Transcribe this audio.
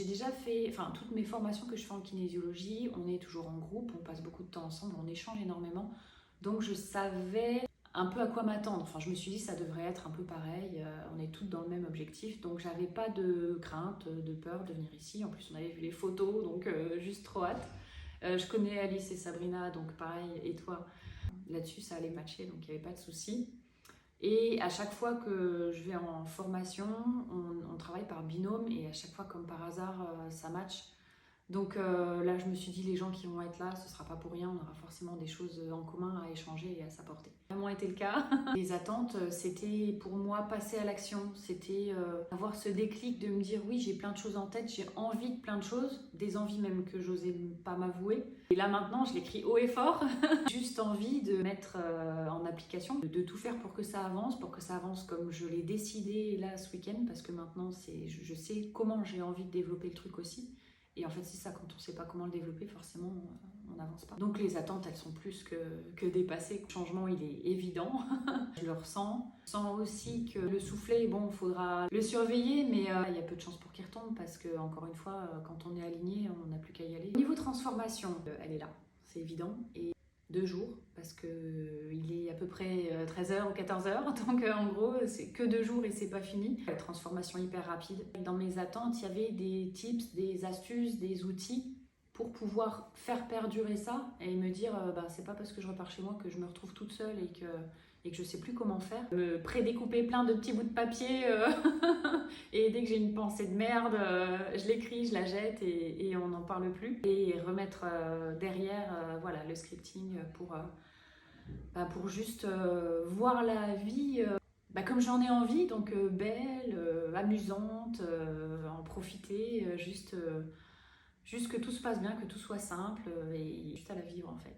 J'ai déjà fait, enfin toutes mes formations que je fais en kinésiologie, on est toujours en groupe, on passe beaucoup de temps ensemble, on échange énormément. Donc je savais un peu à quoi m'attendre. Enfin, je me suis dit ça devrait être un peu pareil, on est toutes dans le même objectif. Donc j'avais pas de crainte, de peur de venir ici. En plus on avait vu les photos, donc juste trop hâte. Je connais Alice et Sabrina, donc pareil, et toi. Là-dessus ça allait matcher, donc il n'y avait pas de souci. Et à chaque fois que je vais en formation, on travaille par binôme et à chaque fois, comme par hasard, ça match. Donc là, je me suis dit, les gens qui vont être là, ce ne sera pas pour rien, on aura forcément des choses en commun à échanger et à s'apporter. Ça a vraiment été le cas. Les attentes, c'était pour moi passer à l'action, c'était avoir ce déclic de me dire, oui, j'ai plein de choses en tête, j'ai envie de plein de choses, des envies même que j'osais pas m'avouer. Et là maintenant, je l'écris haut et fort, juste envie de mettre en application, de tout faire pour que ça avance comme je l'ai décidé là ce week-end, parce que maintenant, je sais comment j'ai envie de développer le truc aussi. Et en fait, c'est ça, quand on ne sait pas comment le développer, forcément, on n'avance pas. Donc les attentes, elles sont plus que dépassées. Le changement, il est évident. Je le ressens. Je sens aussi que le soufflet, bon, il faudra le surveiller, mais il y a peu de chances pour qu'il retombe parce que, encore une fois, quand on est aligné, on n'a plus qu'à y aller. Au niveau transformation, elle est là, c'est évident. Et 2 jours, parce qu'il est à peu près 13h ou 14h, donc en gros c'est que 2 jours et c'est pas fini. Transformation hyper rapide. Dans mes attentes, il y avait des tips, des astuces, des outils pour pouvoir faire perdurer ça et me dire c'est pas parce que je repars chez moi que je me retrouve toute seule et que je sais plus comment faire. Me prédécouper plein de petits bouts de papier et dès que j'ai une pensée de merde, je l'écris, je la jette et on n'en parle plus. Et remettre derrière voilà, le scripting pour juste voir la vie comme j'en ai envie, donc belle, amusante, en profiter, juste que tout se passe bien, que tout soit simple et juste à la vivre en fait.